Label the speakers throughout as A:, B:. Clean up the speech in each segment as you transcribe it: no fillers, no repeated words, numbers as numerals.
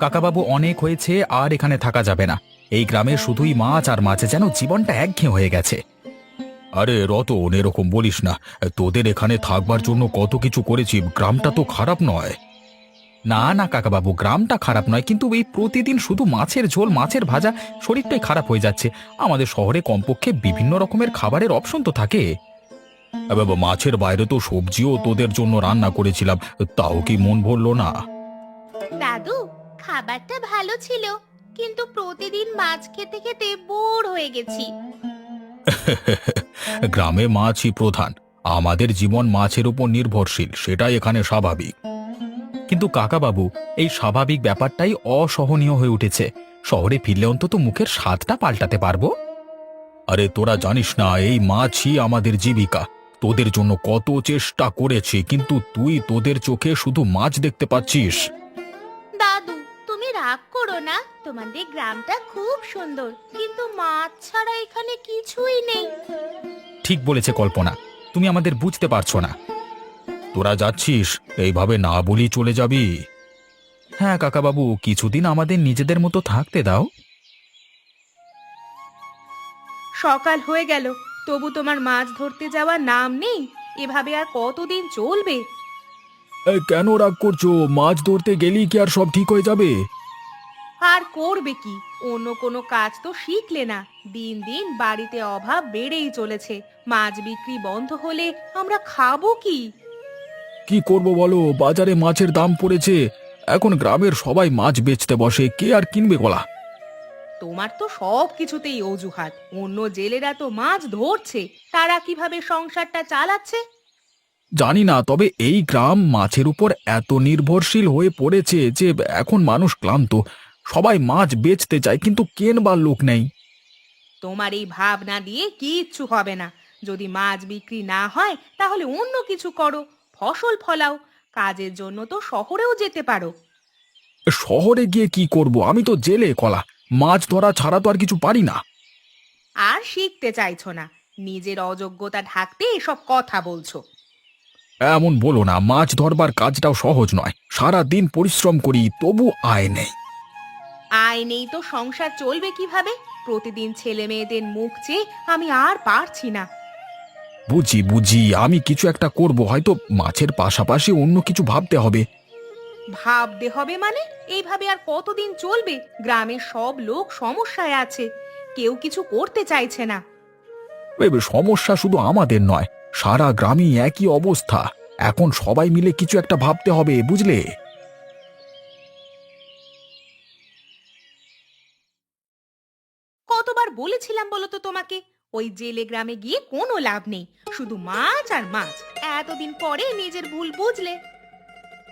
A: কাকাবাবু, অনেক হয়েছে, আর এখানে থাকা যাবে না। এই গ্রামে শুধুই মাছ আর মাছ, যেন জীবনটা একঘেয়ে হয়ে গেছে। আরে রতন, এরকম বলিস না। তোদের এখানে থাকবার জন্য কত কিছু করেছি, গ্রামটা তো খারাপ নয়। না না কাকাবাবু, গ্রামটা খারাপ নয়, কিন্তু এই প্রতিদিন শুধু মাছের ঝোল, মাছের ভাজা, শরীরটাই খারাপ হয়ে যাচ্ছে। আমাদের শহরে কমপক্ষে বিভিন্ন রকমের খাবারের অপশন তো থাকে। বাবা, মাছের বাইরে তো সবজিও তোদের জন্য রান্না করেছিলাম, তাও কি মন ভরলো না?
B: দাদু, খাবারটা ভালো ছিল, কিন্তু প্রতিদিন মাছ খেতে খেতে বোর হয়ে গেছি।
A: গ্রামে মাছই প্রধান। আমাদের জীবন মাছের উপর নির্ভরশীল, সেটাই এখানে স্বাভাবিক। কিন্তু কাকাবাবু, এই স্বাভাবিক ব্যাপারটাই অসহনীয় হয়ে উঠেছে। শহরে ফিরলে অন্তত মুখের স্বাদটা পাল্টাতে পারবো। আরে তোরা জানিস না, এই মাছই আমাদের জীবিকা। তোদের জন্য কত চেষ্টা করেছি, কিন্তু তুই তোদের চোখে শুধু মাছ দেখতে পাচ্ছিস।
B: দাদু, তুমি রাগ করো না, তোমাদের গ্রামটা খুব সুন্দর, কিন্তু মাছ ছাড়া এখানে কিছুই নেই।
A: ঠিক বলেছে কল্পনা, তুমি আমাদের বুঝতে পারছো না। তোরা যাচ্ছিস, এইভাবে না বলি চলে যাবি? হ্যাঁ কাকাবাবু, কিছুদিন আমাদের নিজেদের মতো থাকতে দাও।
B: সকাল হয়ে গেল, তবু তোমার মাছ ধরতে যাওয়ার নাম নেই। এভাবে আর কতদিন চলবে?
A: কেন রাগ করছো? মাছ ধরতে গেলেই কি আর সব ঠিক হয়ে যাবে?
B: আর করবে কি? অন্য কোনো কাজ তো শিখলে না। দিন দিন বাড়িতে অভাব বেড়েই চলেছে। মাছ বিক্রি বন্ধ হলে আমরা খাবো কি?
A: কি করব বলো, বাজারে মাছের দাম পড়েছে। এখন গ্রামের সবাই মাছ বেচতে বসে, কে আর কিনবে বলা?
B: তোমার তো সব কিছুতেই অজুহাত। অন্য জেলেরা তো মাছ ধরছে, তারা কিভাবে সংসারটা চালাচ্ছে?
A: জানি না, তবে এই গ্রাম মাছের উপর এত নির্ভরশীল হয়ে পড়েছে যে এখন মানুষ ক্লান্ত। সবাই মাছ বেচতে চায়, কিন্তু কেনবার লোক নেই।
B: তোমার এই ভাবনা দিয়ে কিচ্ছু হবে না। যদি মাছ বিক্রি না হয় তাহলে অন্য কিছু করো, ফসল ফলাও। কাজের জন্য তো শহরেও যেতে পারো।
A: শহরে গিয়ে কি করব? আমি তো জেলে কলা, মাছ ধরা ছাড়া তো আর কিছু পারি না।
B: আর শিখতে চাইছো না, নিজের অযোগ্যতা ঢাকতে এসব কথা বলছো।
A: এমন বলো না, মাছ ধরবার কাজটাও সহজ নয়। সারা দিন পরিশ্রম করি, তবু আয় নেই।
B: আয় নেই তো সংসার চলবে কিভাবে? প্রতিদিন ছেলে মেয়েদের মুখ চেয়ে আমি আর পারছি না।
A: বুঝি বুঝি, আমি কিছু একটা করব, হয়তো মাছের পাশাপাশি অন্য কিছু ভাবতে হবে।
B: ভাবতে হবে মানে? এইভাবে আর কতদিন চলবে? গ্রামের সব লোক সমস্যায় আছে, কেউ কিছু করতে চাইছে না।
A: সমস্যা শুধু আমাদের নয়, সারা গ্রামই একই অবস্থা। এখন সবাই মিলে কিছু একটা ভাবতে হবে, বুঝলে?
B: কতবার বলেছিলাম বলো তো তোমাকে, ওই জেলে গ্রামে গিয়ে কোনো লাভ নেই, শুধু মাছ আর মাছ। এতদিন পরে নিজের ভুল বুঝলে।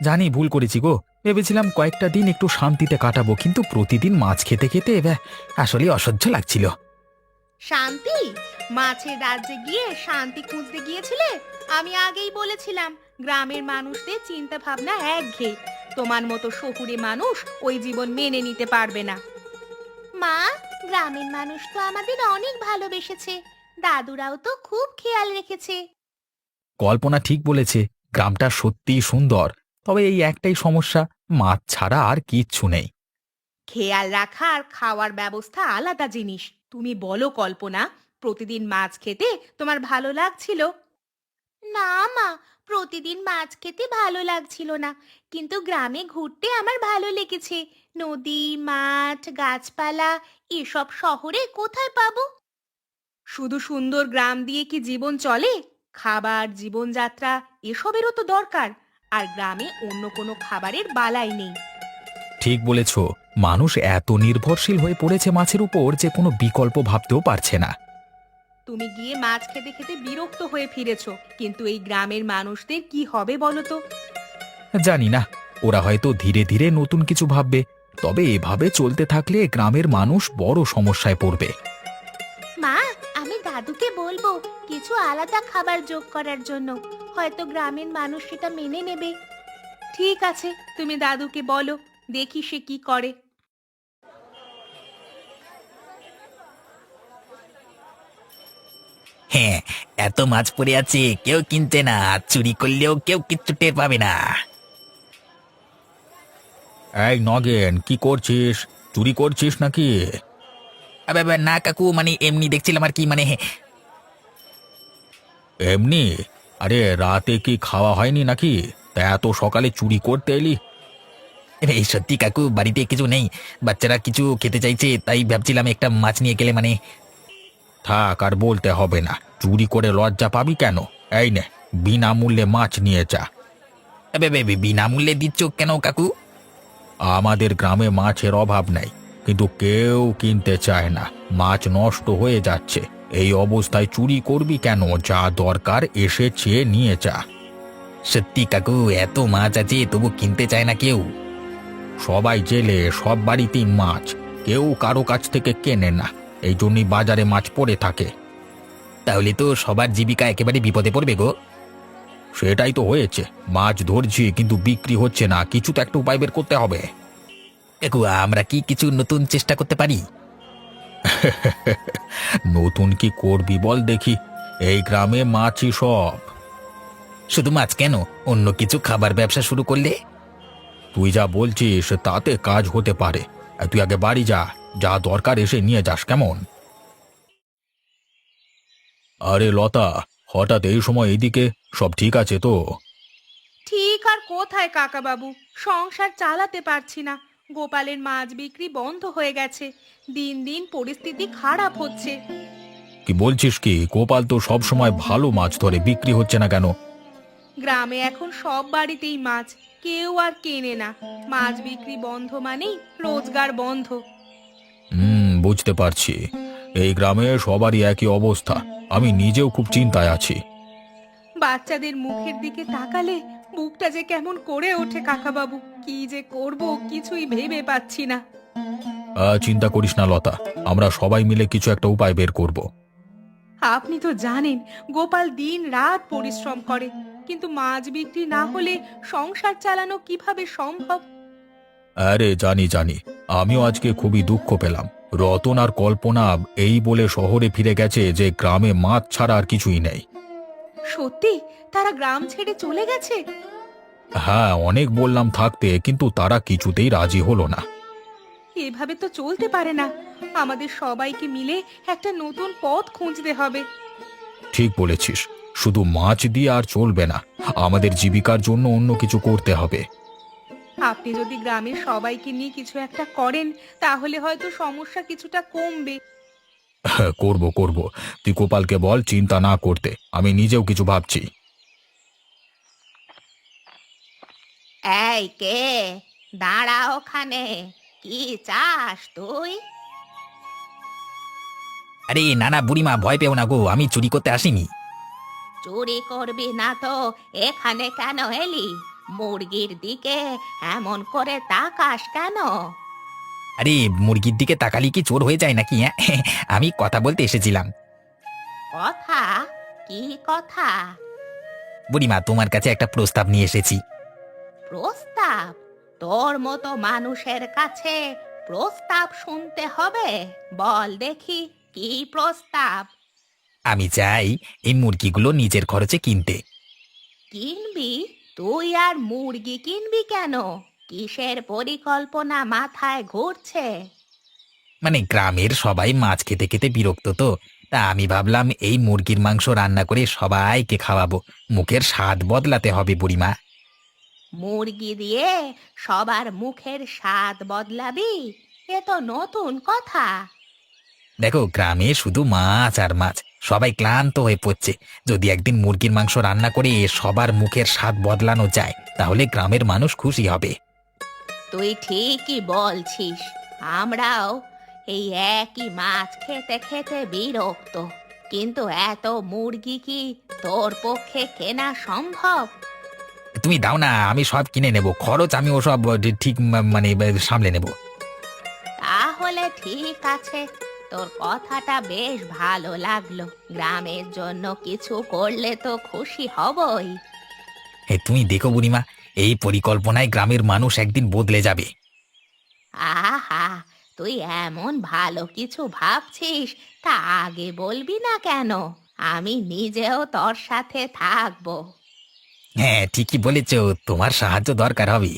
A: জানি ভুল করেছি গো। ভেবেছিলাম কয়েকটা দিন একটু শান্তিতে কাটাবো, কিন্তু প্রতিদিন মাছ খেতে খেতে আসলে অসহ্য লাগছিল।
B: শান্তি? মাছের রাজ্যে গিয়ে শান্তি খুঁজতে গিয়েছিলে? আমি আগেই বলেছিলাম, গ্রামের মানুষদের চিন্তা ভাবনা একঘেয়ে। তোমার মতো শহুরে মানুষ ওই জীবন মেনে নিতে পারবে না। মা, গ্রামের মানুষ তো আমাদের অনেক ভালোবেসেছে, দাদুরাও তো খুব খেয়াল রেখেছে।
A: কল্পনা ঠিক বলেছে, গ্রামটা সত্যিই সুন্দর। তবে এই একটাই সমস্যা, মাছ ছাড়া আর কিচ্ছু নেই।
B: খেয়াল রাখা আর খাওয়ার ব্যবস্থা আলাদা জিনিস। তুমি বলো কল্পনা, প্রতিদিন মাছ খেতে তোমার ভালো লাগছিল? না মা, প্রতিদিন মাছ খেতে ভালো লাগছিল না, কিন্তু গ্রামে ঘুরতে আমার ভালো লেগেছে। নদী, মাঠ, গাছপালা, এসব শহরে কোথায় পাবো? শুধু সুন্দর গ্রাম দিয়ে কি জীবন চলে? খাবার, জীবনযাত্রা, এসবেরও তো দরকার। আর গ্রামে অন্য কোনো খাবারের বালাই নেই।
A: ঠিক বলেছ, মানুষ এত নির্ভরশীল হয়ে পড়েছে মাছের উপর যে কোনো বিকল্প ভাবতেও পারছে না।
B: তুমি গিয়ে মাছ খেতে খেতে বিরক্ত হয়ে ফিরেছো, কিন্তু এই গ্রামের মানুষদের কি হবে বলো তো?
A: জানি না, ওরা হয়তো ধীরে ধীরে নতুন কিছু ভাববে। তবে এভাবে চলতে থাকলে গ্রামের মানুষ বড় সমস্যায় পড়বে।
B: মা, আমি দাদুকে বলবো কিছু আলাদা খাবার যোগ করার জন্য। হয়তো গ্রামের মানুষ সেটা মেনে নেবে। ঠিক আছে, তুমি দাদুকে বলো, দেখি সে কি করে।
C: হ্যাঁ, এত মাছ পড়ে আছে, কেউ কিনতে না, চুরি করলেও কেউ কিচ্ছু টের পাবে না।
A: এই নগেন, কি করছিস? চুরি করছিস নাকি?
C: আবে আবে, না কাকু, মানে এমনি দেখছিলাম আর কি, মানে
A: এমনি? আরে রাতে কি খাওয়া হয়নি নাকি? তা এত সকালে চুরি করতে এলি?
C: এই সত্যি কাকু, বাড়িতে কিছু নেই, বাচ্চারা কিছু খেতে চাইছে, তাই ভাবছিলাম একটা মাছ নিয়ে গেলে মানে।
A: থাক, আর বলতে হবে না। চুরি করে লজ্জা পাবি কেন? এই নে, বিনামূল্যে মাছ নিয়ে যা।
C: আবে আবে, বিনামূল্যে দিচ্ছ কেন কাকু?
A: আমাদের গ্রামে মাছের অভাব নেই, কিন্তু কেউ কিনতে চায় না। মাছ নষ্ট হয়ে যাচ্ছে। এই অবস্থায় চুরি করবি কেন? যা দরকার এসে চেয়ে নিয়ে যা।
C: সত্যি কাকু, এত মাছ আছে তবু কিনতে চায় না কেউ।
A: সবাই জেলে, সব বাড়িতেই মাছ। কেউ কারো কাছ থেকে কেনে না। এই জন্যই বাজারে মাছ পড়ে থাকে।
C: তাহলে তো সবার জীবিকা একেবারে বিপদে পড়বে গো।
A: সেটাই তো হয়েছে। মাছ ধরছি কিন্তু বিক্রি হচ্ছে না। কিছু তো একটা উপায় বের করতে হবে।
C: কাকু, আমরা কি কিছু নতুন চেষ্টা করতে পারি?
A: নতুন কি করবি বল দেখি? এই গ্রামে মাছই সব।
C: শুধু মাছ কেন, অন্য কিছু খাবার ব্যবসা শুরু করলে?
A: তুই যা বলছিস তাতে কাজ হতে পারে। তুই আগে বাড়ি যা, যা দরকার এসে নিয়ে যাস, কেমন? আরে লতা, হঠাৎ এই সময় এদিকে? সব ঠিক আছে তো?
B: ঠিক আর কোথায় কাকা বাবু, সংসার চালাতে পারছি না। গোপালের মাছ বিক্রি বন্ধ হয়ে গেছে। দিন দিন পরিস্থিতি খারাপ হচ্ছে।
A: কি বলছিস কি? গোপাল তো সব সময় ভালো মাছ ধরে, বিক্রি হচ্ছে না কেন?
B: গ্রামে এখন সব বাড়িতেই মাছ, কেউ আর কেনে না। মাছ বিক্রি বন্ধ মানেই রোজগার বন্ধ।
A: বুঝতে পারছি। এই গ্রামে সবারই একই অবস্থা। আমি নিজেও খুব চিন্তায় আছি।
B: বাচ্চাদের মুখের দিকে তাকালে বুকটা যে কেমন করে ওঠে কাকা বাবু। কি যে করব কিছুই ভেবে পাচ্ছি না।
A: চিন্তা করিস না লতা, আমরা সবাই মিলে কিছু একটা উপায় বের করব।
B: আপনি তো জানেন গোপাল দিন রাত পরিশ্রম করে, কিন্তু মাছ বিক্রি না হলে সংসার চালানো কিভাবে সম্ভব?
A: আরে জানি জানি, আমিও আজকে খুবই দুঃখ পেলাম। রতন আর কল্পনা এই বলে শহরে ফিরে গেছে যে গ্রামে মাছ ছাড়া আর কিছুই নেই।
B: সত্যি তারা গ্রাম ছেড়ে চলে গেছে?
A: হ্যাঁ, অনেক বললাম থাকতে, কিন্তু তারা কিছুতেই রাজি হলো না।
B: এভাবে তো চলতে পারে না। আমাদের সবাইকে মিলে একটা নতুন পথ খুঁজতে হবে।
A: ঠিক বলেছিস। শুধু মাছ দিয়ে আর চলবে না, আমাদের জীবিকার জন্য অন্য কিছু করতে হবে।
B: আপনি যদি গ্রামের সবাইকে নিয়ে কিছু একটা করেন, তাহলে হয়তো সমস্যা কিছুটা কমবে।
A: করব করব। তুই গোপালকে বল চিন্তা না করতে, আমি নিজেও কিছু ভাবছি।
B: এই কে, দাঁড়া ওখানে। কি চাস তুই?
C: আরে না না বুড়িমা, ভয় পেও না গো, আমি চুরি করতে আসিনি।
B: চুরি করবি না তো এখানে কেন এলি? মুরগির দিকে এমন করে তাকাস কেন?
C: আরে মুরগির দিকে তাকালি কি চোর হয়ে যায় নাকি? হ্যাঁ, আমি কথা বলতে এসেছিলাম।
B: কথা? কি কথা?
C: বুড়িমা, তোমার কাছে একটা প্রস্তাব নিয়ে এসেছি।
B: প্রস্তাব? তোর মতো মানুষের কাছে প্রস্তাব শুনতে হবে? বল দেখি কি প্রস্তাব।
C: আমি চাই এই মুরগিগুলো নিজের খরচে কিনতে।
B: কিনবি? তুই আর মুরগি কিনবি কেন? কিসের পরিকল্পনা মাথায় ঘুরছে?
C: মানে গ্রামের সবাই মাছ খেতে খেতে বিরক্ত তো, তা আমি ভাবলাম এই মুরগির মাংস রান্না করে সবাইকে খাওয়াবো। মুখের স্বাদ বদলাতে হবে বুড়িমা।
B: মুরগি দিয়ে সবার মুখের স্বাদ বদলাবি? এ তো নতুন কথা।
C: দেখো, গ্রামে শুধু মাছ আর মাছ, সবাই ক্লান্ত হয়ে পড়ছে। যদি একদিন মুরগির মাংস রান্না করে সবার মুখের স্বাদ বদলানো যায়, তাহলে গ্রামের মানুষ খুশি হবে।
B: তুই ঠিকই বলছিস। আমরাও এই একই মাছ খেতে খেতে বিরক্ত, কিন্তু এত মুরগি কি তোর পক্ষে কেনা সম্ভব?
C: তুমি দাও না, আমি সব কিনে নেব, খরচ আমি ওসব ঠিক মানে সামলে নেব।
B: তাহলে ঠিক আছে, তোর কথাটা বেশ ভালো লাগলো। গ্রামের জন্য কিছু করলে তো খুশি হবই।
C: তুমি দেখো বুড়িমা, এই পরিকল্পনায় গ্রামের মানুষ একদিন বদলে যাবে।
B: আহা, তুই এমন ভালো কিছু ভাবছিস, তা আগে বলবি না কেন? আমি নিজেও তোর সাথে থাকবো।
C: হ্যাঁ, ঠিকই বলেছ, তোমার সাহায্য দরকার হবে।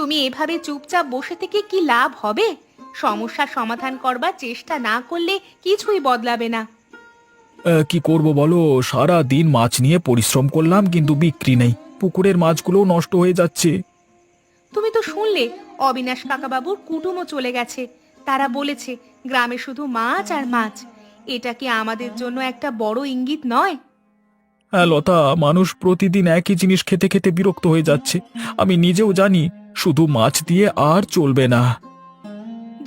B: তুমি এভাবে চুপচাপ বসে থেকে কি লাভ হবে? সমস্যার সমাধান করবার চেষ্টা না করলে কিছুই বদলাবে না।
A: কি করব বলো, সারা দিন মাছ নিয়ে পরিশ্রম করলাম কিন্তু বিক্রি নেই, পুকুরের মাছগুলোও নষ্ট হয়ে যাচ্ছে।
B: তুমি তো শুনলে অবিনাশ কাকাবাবুর কুটুমও চলে গেছে। তারা বলেছে গ্রামে শুধু মাছ আর মাছ। এটা কি আমাদের জন্য একটা বড় ইঙ্গিত নয়?
A: হ্যাঁ লতা, মানুষ প্রতিদিন একই জিনিস খেতে খেতে বিরক্ত হয়ে যাচ্ছে। আমি নিজেও জানি শুধু মাছ দিয়ে আর চলবে না।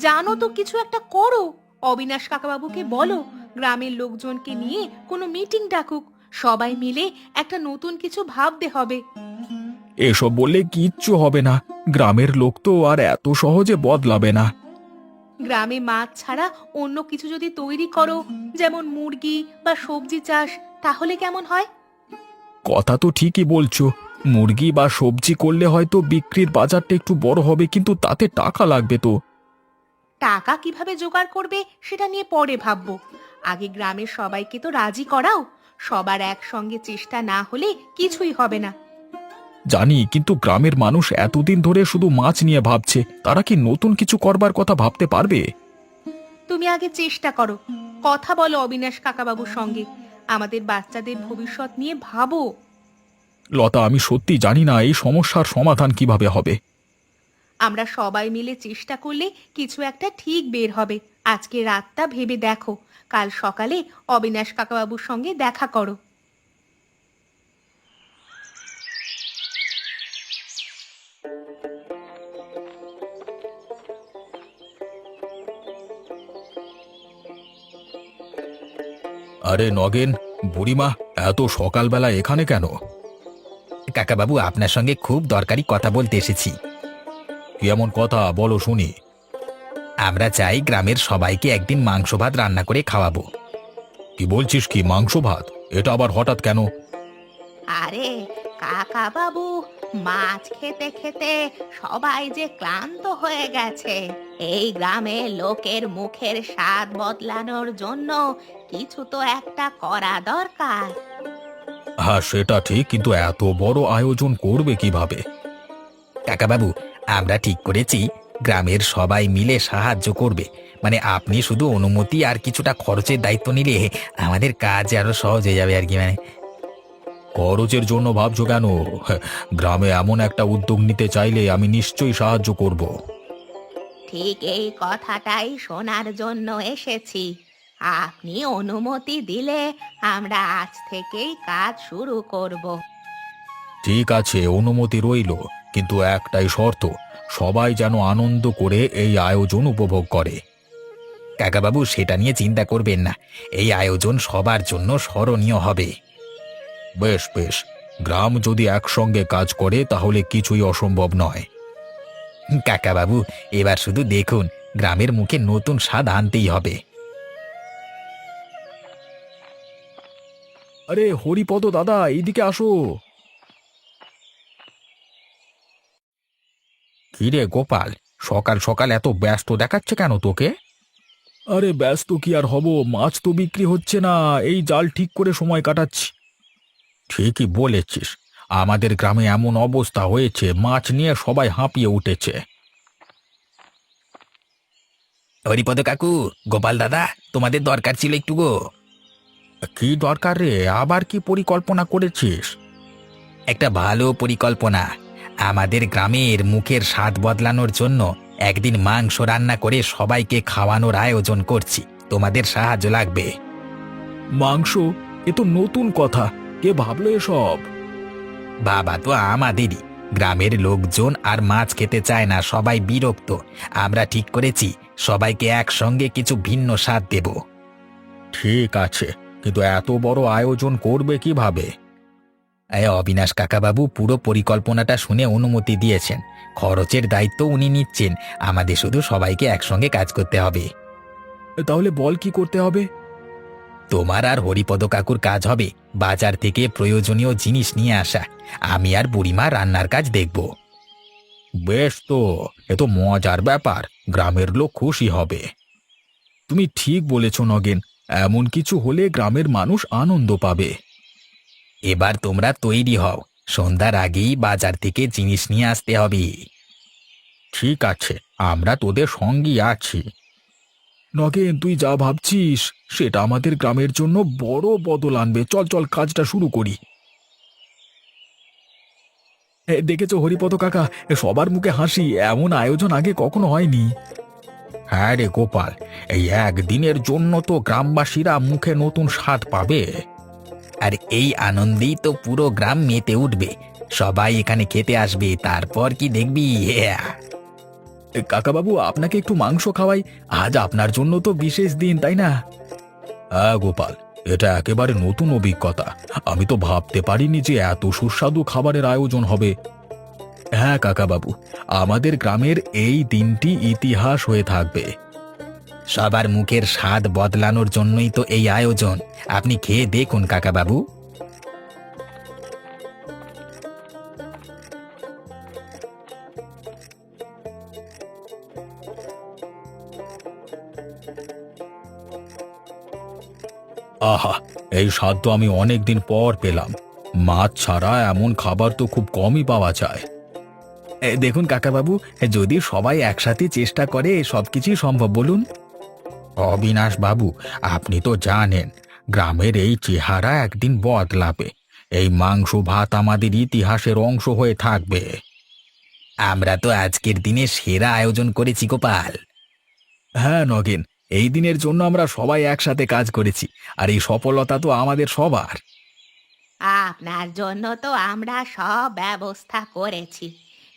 B: জানো তো, কিছু একটা করো। অবিনাশ কাকাবাবুকে বলো গ্রামের লোকজনকে নিয়ে কোনো মিটিং ডাকুক। সবাই মিলে একটা নতুন কিছু ভাবতে হবে।
A: এসব বললে কিচ্ছু হবে না, গ্রামের লোক তো আর এত সহজে বদলাবে না।
B: গ্রামে মাছ ছাড়া অন্য কিছু যদি তৈরি করো, যেমন মুরগি বা সবজি চাষ, তাহলে কেমন হয়?
A: কথা তো ঠিকই বলছো, মুরগি বা সবজি করলে হয়তো বিক্রির বাজারটা একটু বড় হবে, কিন্তু তাতে টাকা লাগবে তো।
B: টাকা কিভাবে জোগাড় করবে সেটা নিয়ে পরে ভাববো। আগে গ্রামের সবাইকে তো রাজি করাও। সবার একসঙ্গে চেষ্টা না হলে কিছুই হবে না।
A: জানি, কিন্তু গ্রামের মানুষ এতদিন ধরে শুধু মাছ নিয়ে ভাবছে, তারা কি নতুন কিছু করবার কথা ভাবতে পারবে?
B: তুমি আগে চেষ্টা করো, কথা বলো অবিনাশ কাকাবাবুর সঙ্গে। আমাদের বাচ্চাদের ভবিষ্যৎ নিয়ে ভাবো।
A: লতা, আমি সত্যি জানি না এই সমস্যার সমাধান কিভাবে হবে।
B: আমরা সবাই মিলে চেষ্টা করলে কিছু একটা ঠিক বের হবে। আজকে রাতটা ভেবে দেখো, কাল সকালে অবিনাশ কাকাবাবুর সঙ্গে দেখা করো।
A: আরে নগেন, বুড়িমা, এত সকালবেলা এখানে কেন?
C: কাকাবাবু, আপনার সঙ্গে খুব দরকারি কথা বলতে এসেছি।
A: কি এমন কথা, বলো শুনি।
C: আমরা চাই গ্রামের সবাইকে একদিন মাংস ভাত রান্না করে খাওয়াবো।
A: কি বলছিস, কি মাংস ভাত? এটা আবার হঠাৎ কেন?
B: আরে কাকা বাবু, মাছ খেতে খেতে সবাই যে ক্লান্ত হয়ে গেছে। এই গ্রামে লোকের মুখের স্বাদ বদলানোর জন্য কিছু তো একটা করা দরকার।
A: হ্যাঁ সেটা ঠিক, কিন্তু এত বড় আয়োজন করবে কিভাবে?
C: কাকাবাবু, আমরা ঠিক করেছি গ্রামের সবাই মিলে সাহায্য করবে। মানে আপনি শুধু অনুমতি আর কিছুটা খরচের দায়িত্ব নিলে আমাদের কাজ আরো সহজ হয়ে যাবে আর কি। মানে
A: খরচের জন্য ভাবছো কেন? হ্যাঁ, গ্রামে এমন একটা উদ্যোগ নিতে চাইলে আমি নিশ্চয়ই সাহায্য করব।
B: ঠিক এই কথাটাই শোনার জন্য এসেছি। আপনি অনুমতি দিলে আমরা আজ থেকেই কাজ শুরু করব।
A: ঠিক আছে, অনুমতি রইল, কিন্তু একটাই শর্ত, সবাই যেন আনন্দ করে এই আয়োজন উপভোগ করে।
C: কাকাবাবু, সেটা নিয়ে চিন্তা করবেন না, এই আয়োজন সবার জন্য স্মরণীয় হবে।
A: বেশ বেশ, গ্রাম যদি একসঙ্গে কাজ করে তাহলে কিছুই অসম্ভব নয়।
C: কাকাবাবু, এবার শুধু দেখুন, গ্রামের মুখে নতুন স্বাদ আনতেই হবে।
A: আরে হরিপদ দাদা, এইদিকে আসো। কিরে গোপাল, সকাল সকাল এত ব্যস্ত দেখাচ্ছে কেন তোকে? আরে ব্যস্ত কি আর হব, মাছ তো বিক্রি হচ্ছে না, এই জাল ঠিক করে সময় কাটাচ্ছি। ঠিকই বলেছিস, আমাদের গ্রামে এমন অবস্থা হয়েছে, মাছ নিয়ে সবাই হাঁপিয়ে উঠেছে।
C: হরিপদ কাকু, গোপাল দাদা, তোমাদের দরকার ছিল একটু গো।
A: কি দরকার রে, আবার কি পরিকল্পনা করেছিস?
C: একটা ভালো পরিকল্পনা। আমাদের গ্রামের মুখের স্বাদ বদলানোর জন্য একদিন মাংস রান্না করে সবাইকে খাওয়ানোর আয়োজন করছি। তোমাদের সাহায্য লাগবে।
A: মাংস? এ তো নতুন কথা, কে ভাবলো এসব?
C: বাবা তো আমাদেরই। গ্রামের লোকজন আর মাছ খেতে চায় না, সবাই বিরক্ত। আমরা ঠিক করেছি সবাইকে একসঙ্গে কিছু ভিন্ন স্বাদ দেব।
A: ঠিক আছে, কিন্তু এত বড় আয়োজন করবে কিভাবে?
C: এই অবিনাশ কাকাবাবু পুরো পরিকল্পনাটা শুনে অনুমতি দিয়েছেন। খরচের দায়িত্ব উনি নিচ্ছেন, আমাদের শুধু সবাইকে একসঙ্গে কাজ করতে হবে।
A: তাহলে বল কি করতে হবে?
C: তোমার আর হরিপদ কাকুর কাজ হবে বাজার থেকে প্রয়োজনীয় জিনিস নিয়ে আসা। আমি আর বুড়িমা রান্নার কাজ দেখব।
A: বেশ, তো এ তো মজার ব্যাপার, গ্রামের লোক খুশি হবে। তুমি ঠিক বলেছ নগেন, এমন কিছু হলে গ্রামের মানুষ আনন্দ পাবে।
C: এবার তোমরা তৈরি হও, সন্ধ্যার আগেই বাজার থেকে জিনিস নিয়ে আসতে হবে।
A: ঠিক আছে, আমরা তোদের সঙ্গেই আছি। নগেন, তুই যা ভাবছিস সেটা আমাদের গ্রামের জন্য বড় বদল আনবে। চল চল, কাজটা শুরু করি। দেখেছো হরিপদ কাকা, সবার মুখে হাসি, এমন আয়োজন আগে কখনো হয়নি। হ্যাঁ রে গোপাল, এই একদিনের জন্য তো গ্রামবাসীরা মুখে নতুন স্বাদ পাবে।
C: আর এই আনন্দেই তো পুরো গ্রাম মেতে উঠবে। সবাই এখানে খেতে আসবে, তারপর কি দেখবি।
A: কাকাবাবু, আপনাকে একটু মাংস খাওয়াই। আজ আপনার জন্য তো বিশেষ দিন, তাই না? হ্যাঁ গোপাল, এটা একেবারে নতুন অভিজ্ঞতা। আমি তো ভাবতে পারিনি যে এত সুস্বাদু খাবারের আয়োজন হবে। হ্যাঁ কাকাবাবু, আমাদের গ্রামের এই দিনটি ইতিহাস হয়ে থাকবে।
C: সবার মুখের স্বাদ বদলানোর জন্যই তো এই আয়োজন। আপনি খেয়ে দেখুন কাকাবাবু।
A: আহা, এই স্বাদ তো আমি অনেকদিন পর পেলাম। মাছ ছাড়া এমন খাবার তো খুব কমই পাওয়া যায়।
C: দেখুন কাকাবাবু, যদি সবাই একসাথে চেষ্টা করে সবকিছুই সম্ভব, বলুন।
A: অবিনাশ বাবু, আপনি তো জানেন গ্রামের এই চেহারা একদিন বদলাবে। এই মাংস ভাত আমাদের ইতিহাসের অংশ হয়ে থাকবে।
C: আমরা তো আজকের দিনে সেরা আয়োজন করেছি গোপাল।
A: হ্যাঁ নগেন, এই দিনের জন্য আমরা সবাই একসাথে কাজ করেছি, আর এই সফলতা তো আমাদের সবার।
B: আপনার জন্য তো আমরা সব ব্যবস্থা করেছি।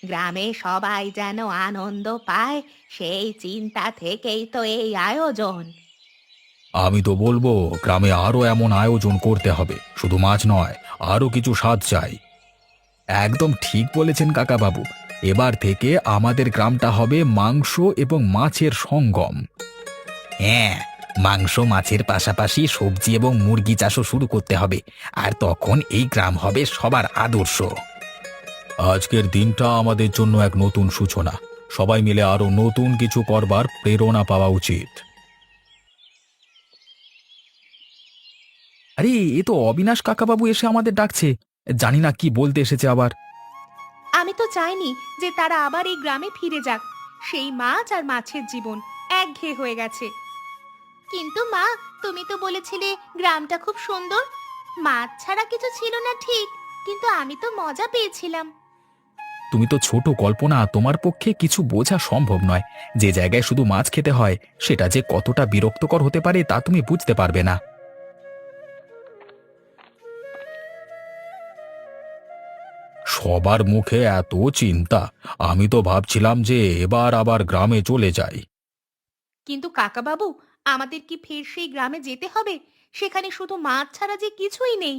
B: গ্রামে সবাই যেন আনন্দ পায়, সেই চিন্তা থেকেই তো এই আয়োজন।
A: আমি তো বলবো গ্রামে আরো এমন আয়োজন করতে হবে, শুধু মাছ নয়, আরো কিছু স্বাদ চাই। একদম ঠিক বলেছেন কাকাবাবু, এবার থেকে আমাদের গ্রামটা হবে মাংস এবং মাছের সঙ্গম।
C: হ্যাঁ, মাংস মাছের পাশাপাশি সবজি এবং মুরগি চাষও শুরু করতে হবে। আর তখন এই গ্রাম হবে সবার আদর্শ।
A: আজকের দিনটা আমাদের জন্য এক নতুন সূচনা। সবাই মিলে আরো নতুন কিছু করবার প্রেরণা পাওয়া উচিত। আরে, এ তো অবিনাশ কাকাবাবু এসে আমাদের ডাকছে। জানি না কি বলতে এসেছে আবার।
B: আমি তো চাইনি যে তারা আবার এই গ্রামে ফিরে যাক। সেই মাছ আর মাছের জীবন একঘেয়ে হয়ে গেছে। কিন্তু মা, তুমি তো বলেছিলে গ্রামটা খুব সুন্দর। মাছ ছাড়া কিছু ছিল না ঠিক, কিন্তু আমি তো মজা পেয়েছিলাম।
A: তুমি তো ছোট, কল্পনা, তোমার পক্ষে কিছু বোঝা সম্ভব নয়। যে জায়গায় শুধু মাছ খেতে হয় সেটা যে কতটা বিরক্তকর হতে পারে তা তুমি বুঝতে পারবে না। সবার মুখে এত চিন্তা, আমি তো ভাবছিলাম যে এবার আবার গ্রামে চলে যাই।
B: কিন্তু কাকাবাবু, আমাদের কি ফের সেই গ্রামে যেতে হবে? সেখানে শুধু মাছ ছাড়া যে কিছুই নেই।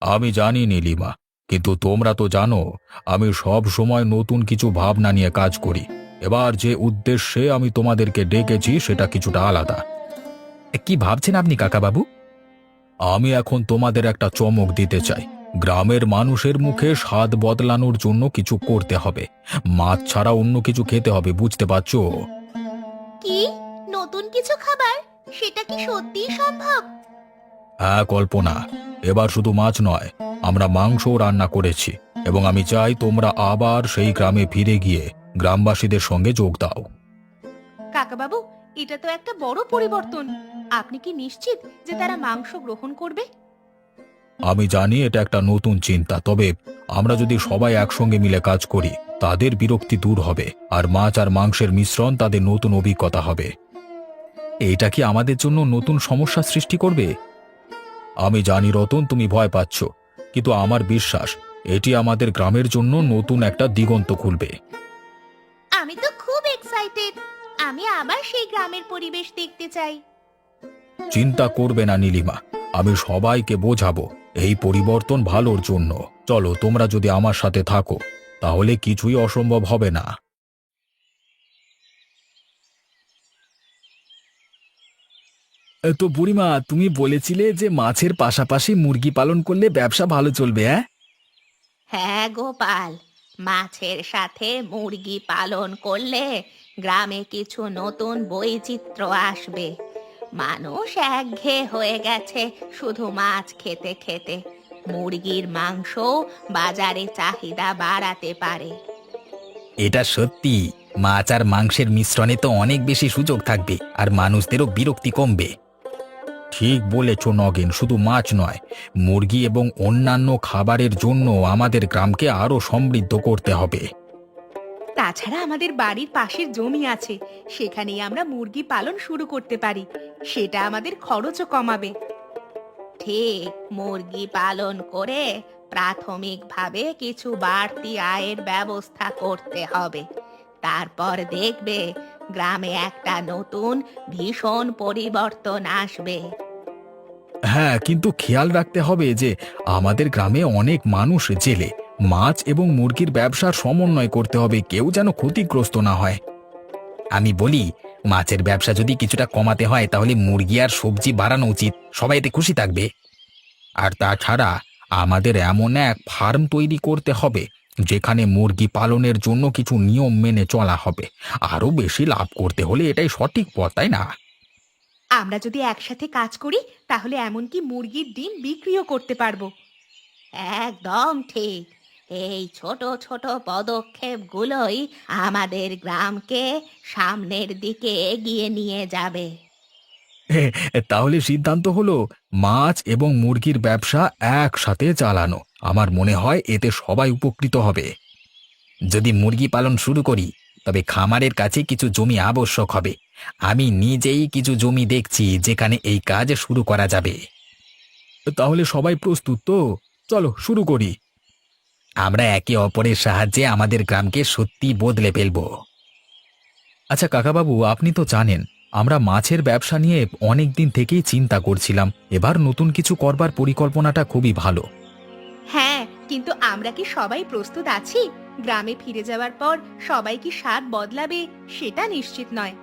A: আমি জানি নীলিমা, কিন্তু তোমরা তো জানো আমি সব সময় নতুন কিছু ভাবনা নিয়ে কাজ করি। এবার যে উদ্দেশ্যে আমি তোমাদেরকে ডেকেছি সেটা কিছুটা আলাদা।
C: কি ভাবছেন আপনি কাকাবাবু?
A: আমি এখন তোমাদের একটা চমক দিতে চাই। গ্রামের মানুষের মুখে স্বাদ বদলানোর জন্য কিছু করতে হবে। মাছ ছাড়া অন্য কিছু খেতে হবে, বুঝতে পারছো?
B: কি? নতুন কিছু খাবার? সেটা কি সত্যিই সম্ভব?
A: হ্যাঁ কল্পনা, এবার শুধু মাছ নয়, আমরা মাংসও রান্না করেছি, এবং আমি চাই তোমরা আবার সেই গ্রামে ফিরে গিয়ে গ্রামবাসীদের সঙ্গে যোগ দাও।
B: কাকাবাবু, এটা তো একটা বড় পরিবর্তন। আপনি কি নিশ্চিত যে তারা মাংস গ্রহণ করবে?
A: আমি জানি এটা একটা নতুন চিন্তা, তবে আমরা যদি সবাই একসঙ্গে মিলে কাজ করি তাদের বিরক্তি দূর হবে, আর মাছ আর মাংসের মিশ্রণ তাদের নতুন অভিজ্ঞতা হবে।
C: এটা কি আমাদের জন্য নতুন সমস্যা সৃষ্টি করবে?
A: আমি জানি রতন, তুমি ভয় পাচ্ছ, কিন্তু আমার বিশ্বাস এটি আমাদের গ্রামের জন্য নতুন একটা দিগন্ত খুলবে।
B: আমি তো খুব এক্সাইটেড। আমি আবার সেই গ্রামের পরিবেশ দেখতে চাই।
A: চিন্তা করবে না নীলিমা, আমি সবাইকে বোঝাবো এই পরিবর্তন ভালোর জন্য। চলো, তোমরা যদি আমার সাথে থাকো তাহলে কিছুই অসম্ভব হবে না।
C: তো বুড়িমা, তুমি বলেছিলে যে মাছের পাশাপাশি মুরগি পালন করলে ব্যবসা ভালো চলবে, হ্যাঁ?
B: হ্যাঁ গোপাল, মাছের সাথে মুরগি পালন করলে গ্রামে কিছু নতুন বৈচিত্র্য আসবে। মানুষ একঘেয়ে হয়ে গেছে শুধু মাছ খেতে খেতে। মুরগির মাংস বাজারে চাহিদা বাড়াতে পারে।
C: এটা সত্যি, মাছ আর মাংসের মিশ্রণে তো অনেক বেশি সুযোগ থাকবে আর মানুষদেরও বিরক্তি কমবে।
A: ঠিক বলেছ নগেন, শুধু মাছ নয়, মুরগি এবং অন্যান্য খাবারের জন্য আমাদের গ্রামকে আরো সমৃদ্ধ করতে হবে।
B: তাছাড়া আমাদের বাড়ির পাশের জমি আছে, সেখানেই আমরা মুরগি পালন শুরু করতে পারি। সেটা আমাদের খরচও কমাবে। ঠিক, মুরগি পালন করে প্রাথমিকভাবে কিছু বাড়তি আয়ের ব্যবস্থা করতে হবে। তারপর দেখবে গ্রামে একটা নতুন ভীষণ পরিবর্তন আসবে।
A: হ্যাঁ, কিন্তু খেয়াল রাখতে হবে যে আমাদের গ্রামে অনেক মানুষ জেলে, মাছ এবং মুরগির ব্যবসার সমন্বয় করতে হবে, কেউ যেন ক্ষতিগ্রস্ত না হয়।
C: আমি বলি, মাছের ব্যবসা যদি কিছুটা কমাতে হয় তাহলে মুরগি আর সবজি বাড়ানো উচিত, সবাই এতে খুশি থাকবে।
A: আর তাছাড়া আমাদের এমন এক ফার্ম তৈরি করতে হবে যেখানে মুরগি পালনের জন্য কিছু নিয়ম মেনে চলা হবে। আরো বেশি লাভ করতে হলে এটাই সঠিক পথ, তাই না?
B: আমরা যদি একসাথে কাজ করি তাহলে এমনকি মুরগির ডিম বিক্রিও করতে পারবো। একদম ঠিক। এই ছোট ছোট পদক্ষেপগুলোই আমাদের গ্রামকে সামনের দিকে এগিয়ে নিয়ে যাবে।
A: তাহলে সিদ্ধান্ত হলো মাছ এবং মুরগির ব্যবসা একসাথে চালানো। আমার মনে হয় এতে সবাই উপকৃত হবে।
C: যদি মুরগি পালন শুরু করি তবে খামারের কাছে কিছু জমি আবশ্যক হবে। আমি নিজেই কিছু জমি দেখছি যেখানে এই কাজ শুরু করা যাবে।
A: তাহলে সবাই প্রস্তুত তো? চলো শুরু করি।
C: আমরা একে অপরের সাহায্যে আমাদের গ্রামকে সত্যি বদলে ফেলব।
A: আচ্ছা কাকাবাবু, আপনি তো জানেন আমরা মাছের ব্যবসা নিয়ে অনেক দিন থেকেই চিন্তা করছিলাম। এবার নতুন কিছু করবার পরিকল্পনাটা খুবই ভালো।
B: হ্যাঁ, কিন্তু আমরা কি সবাই প্রস্তুত আছি? গ্রামে ফিরে যাওয়ার পর সবাই কি স্বাদ বদলাবে সেটা নিশ্চিত নয়।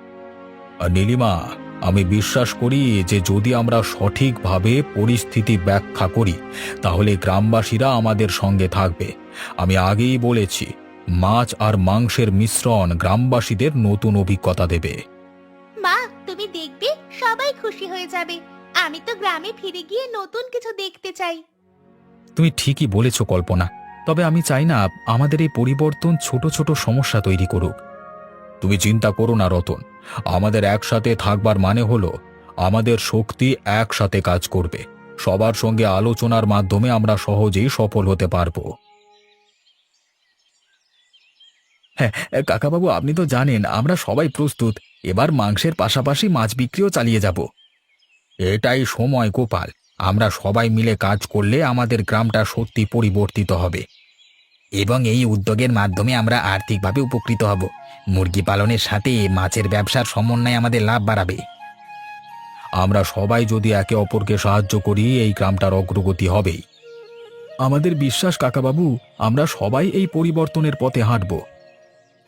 A: আর নীলিমা, আমি বিশ্বাস করি যে যদি আমরা সঠিকভাবে পরিস্থিতি ব্যাখ্যা করি তাহলে গ্রামবাসীরা আমাদের সঙ্গে থাকবে। আমি আগেই বলেছি, মাছ আর মাংসের মিশ্রণ গ্রামবাসীদের নতুন অভিজ্ঞতা দেবে।
B: মা, তুমি দেখবে সবাই খুশি হয়ে যাবে। আমি তো গ্রামে ফিরে গিয়ে নতুন কিছু দেখতে চাই।
A: তুমি ঠিকই বলেছ কল্পনা, তবে আমি চাই না আমাদের এই পরিবর্তন ছোট ছোট সমস্যা তৈরি করুক। তুমি চিন্তা করো না রতন, আমাদের একসাথে থাকবার মানে হলো আমাদের শক্তি একসাথে কাজ করবে। সবার সঙ্গে আলোচনার মাধ্যমে আমরা সহজেই সফল হতে পারবো। হ্যাঁ কাকাবাবু, আপনি তো জানেন আমরা সবাই প্রস্তুত। এবার মাংসের পাশাপাশি মাছ বিক্রিও চালিয়ে যাব। এটাই সময় গোপাল, আমরা সবাই মিলে কাজ করলে আমাদের গ্রামটা সত্যি পরিবর্তিত হবে।
C: এবং এই উদ্যোগের মাধ্যমে আমরা আর্থিকভাবে উপকৃত হব। মুরগি পালনের সাথে মাছের ব্যবসার সমন্বয় আমাদের লাভ বাড়াবে।
A: আমরা সবাই যদি একে অপরকে সাহায্য করি এই গ্রামটার অগ্রগতি হবেই। আমাদের বিশ্বাস কাকাবাবু, আমরা সবাই এই পরিবর্তনের পথে হাঁটব।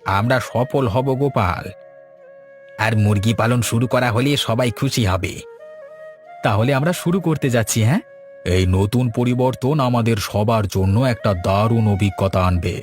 C: আমরা সফল হব গোপাল। আর মুরগি পালন শুরু করা হলে সবাই খুশি হবে।
A: তাহলে আমরা শুরু করতে যাচ্ছি। হ্যাঁ, এই নতুন পরিবর্তন আমাদের সবার জন্য একটা দারুণ অভিজ্ঞতা আনবে।